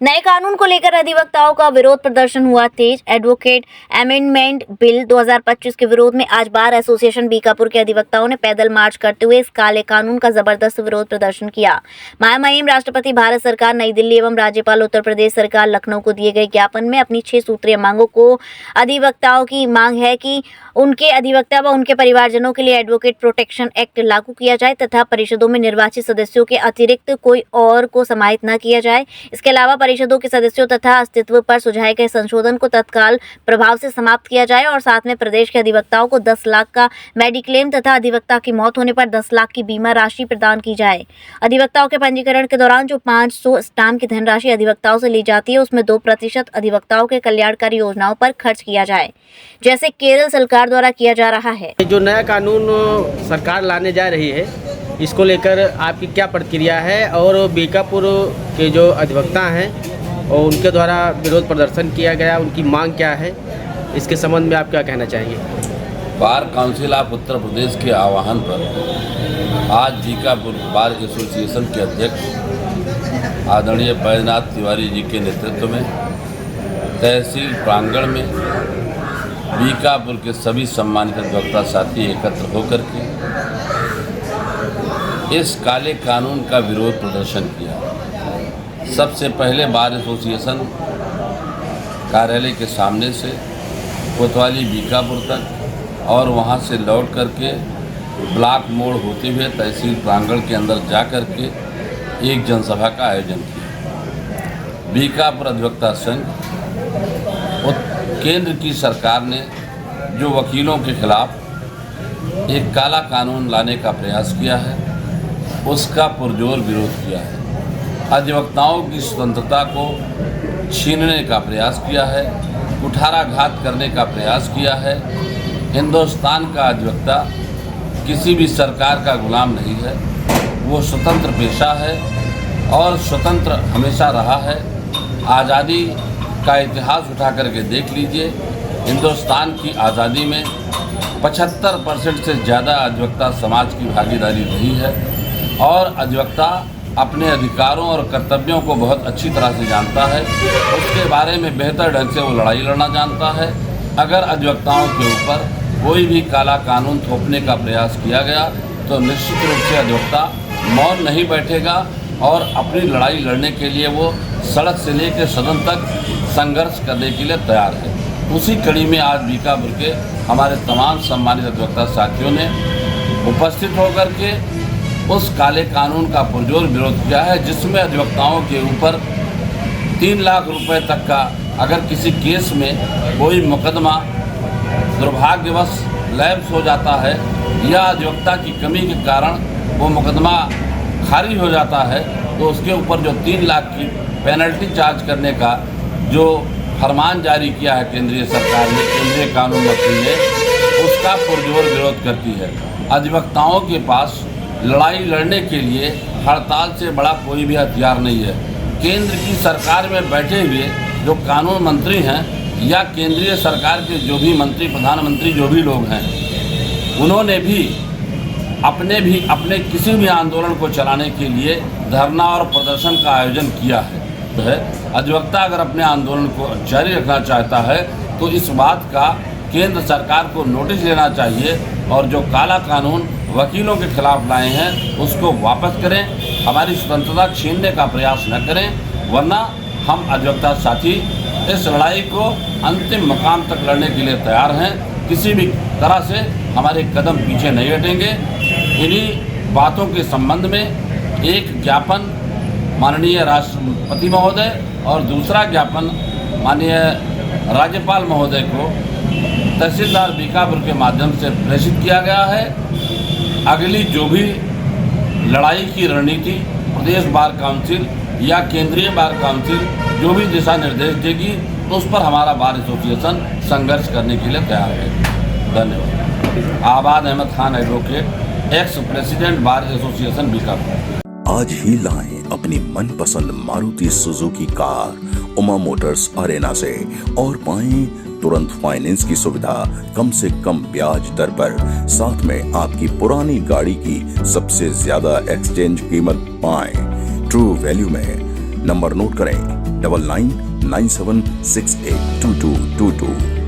नए कानून को लेकर अधिवक्ताओं का विरोध प्रदर्शन हुआ तेज। एडवोकेट अमेंडमेंट बिल 2025 के विरोध में आज बार एसोसिएशन बीकापुर के अधिवक्ताओं ने पैदल मार्च करते हुए इस काले कानून का जबरदस्त विरोध प्रदर्शन किया। महामहिम राष्ट्रपति भारत सरकार, नई दिल्ली एवं राज्यपाल उत्तर प्रदेश सरकार लखनऊ को दिए गए ज्ञापन में अपनी 6 सूत्रीय मांगों को अधिवक्ताओं की मांग है कि उनके अधिवक्ता व उनके परिवारजनों के लिए एडवोकेट प्रोटेक्शन एक्ट लागू किया जाए तथा परिषदों में निर्वाचित सदस्यों के अतिरिक्त कोई और को समाहित न किया जाए। इसके अलावा परिषदों के सदस्यों तथा अस्तित्व पर सुझाए गए संशोधन को तत्काल प्रभाव से समाप्त किया जाए और साथ में प्रदेश के अधिवक्ताओं को 10 लाख का मेडिक्लेम तथा अधिवक्ता की मौत होने पर 10 लाख की बीमा राशि प्रदान की जाए। अधिवक्ताओं के पंजीकरण के दौरान जो 500 स्टाम्प की धनराशि अधिवक्ताओं से ली जाती है उसमें 2% अधिवक्ताओं के कल्याणकारी योजनाओं पर खर्च किया जाए, जैसे केरल सरकार द्वारा किया जा रहा है। जो नया कानून सरकार लाने जा रही है, इसको लेकर आपकी क्या प्रतिक्रिया है और बीकापुर के जो अधिवक्ता हैं और उनके द्वारा विरोध प्रदर्शन किया गया, उनकी मांग क्या है, इसके संबंध में आप क्या कहना चाहेंगे? Bar council of Uttar Pradesh के आह्वान पर आज बीकापुर बार एसोसिएशन के अध्यक्ष आदरणीय बैजनाथ तिवारी जी के नेतृत्व में तहसील प्रांगण में बीकापुर के सभी सम्मानित अधिवक्ता साथी एकत्र होकर के इस काले कानून का विरोध प्रदर्शन किया। सबसे पहले बार एसोसिएशन कार्यालय के सामने से कोतवाली बीकापुर तक और वहां से लौट करके ब्लॉक मोड़ होते हुए तहसील प्रांगण के अंदर जा कर के एक जनसभा का आयोजन किया। बीकापुर अधिवक्ता संघ और केंद्र की सरकार ने जो वकीलों के खिलाफ एक काला कानून लाने का प्रयास किया है, उसका पुरजोर विरोध किया है। अधिवक्ताओं की स्वतंत्रता को छीनने का प्रयास किया है, कुठाराघात करने का प्रयास किया है। हिंदुस्तान का अधिवक्ता किसी भी सरकार का गुलाम नहीं है, वो स्वतंत्र पेशा है और स्वतंत्र हमेशा रहा है। आज़ादी का इतिहास उठा करके देख लीजिए, हिंदुस्तान की आज़ादी में 75% से ज़्यादा अधिवक्ता समाज की भागीदारी रही है और अधिवक्ता अपने अधिकारों और कर्तव्यों को बहुत अच्छी तरह से जानता है, उसके बारे में बेहतर ढंग से वो लड़ाई लड़ना जानता है। अगर अधिवक्ताओं के ऊपर कोई भी काला कानून थोपने का प्रयास किया गया तो निश्चित रूप से अधिवक्ता मौन नहीं बैठेगा और अपनी लड़ाई लड़ने के लिए वो सड़क से लेकर सदन तक संघर्ष करने के लिए तैयार है। उसी कड़ी में आज बीकापुर के हमारे तमाम सम्मानित अधिवक्ता साथियों ने उपस्थित होकर के उस काले कानून का पुरजोर विरोध किया है, जिसमें अधिवक्ताओं के ऊपर 3 लाख रुपए तक का अगर किसी केस में कोई मुकदमा दुर्भाग्यवश लैप्स हो जाता है या अधिवक्ता की कमी के कारण वो मुकदमा खारिज हो जाता है तो उसके ऊपर जो 3 लाख की पेनल्टी चार्ज करने का जो फरमान जारी किया है केंद्रीय सरकार ने, केंद्रीय कानून मंत्री ने, उसका पुरजोर विरोध करती है। अधिवक्ताओं के पास लड़ाई लड़ने के लिए हड़ताल से बड़ा कोई भी हथियार नहीं है। केंद्र की सरकार में बैठे हुए जो कानून मंत्री हैं या केंद्रीय सरकार के जो भी मंत्री, प्रधानमंत्री जो भी लोग हैं, उन्होंने भी अपने किसी भी आंदोलन को चलाने के लिए धरना और प्रदर्शन का आयोजन किया है। अधिवक्ता अगर अपने आंदोलन को जारी रखना चाहता है तो इस बात का केंद्र सरकार को नोटिस लेना चाहिए और जो काला कानून वकीलों के खिलाफ लाए हैं उसको वापस करें। हमारी स्वतंत्रता छीनने का प्रयास न करें, वरना हम अधिवक्ता साथी इस लड़ाई को अंतिम मुकाम तक लड़ने के लिए तैयार हैं। किसी भी तरह से हमारे कदम पीछे नहीं हटेंगे। इन्हीं बातों के संबंध में एक ज्ञापन माननीय राष्ट्रपति महोदय और दूसरा ज्ञापन माननीय राज्यपाल महोदय को तहसीलदार बीकापुर के माध्यम से प्रेषित किया गया है। अगली जो भी लड़ाई की रणनीति प्रदेश बार काउंसिल या केंद्रीय बार काउंसिल जो भी दिशा निर्देश देगी उस पर हमारा बार एसोसिएशन संघर्ष करने के लिए तैयार है। धन्यवाद। Abad Ahmad Khan, advocate, ex president bar association Bikapur. आज ही लाएं अपनी मनपसंद Maruti Suzuki car Uma motors arena से और पाएं तुरंत फाइनेंस की सुविधा कम से कम ब्याज दर पर। साथ में आपकी पुरानी गाड़ी की सबसे ज्यादा एक्सचेंज कीमत पाएं। ट्रू वैल्यू में नंबर नोट करें 9997682222।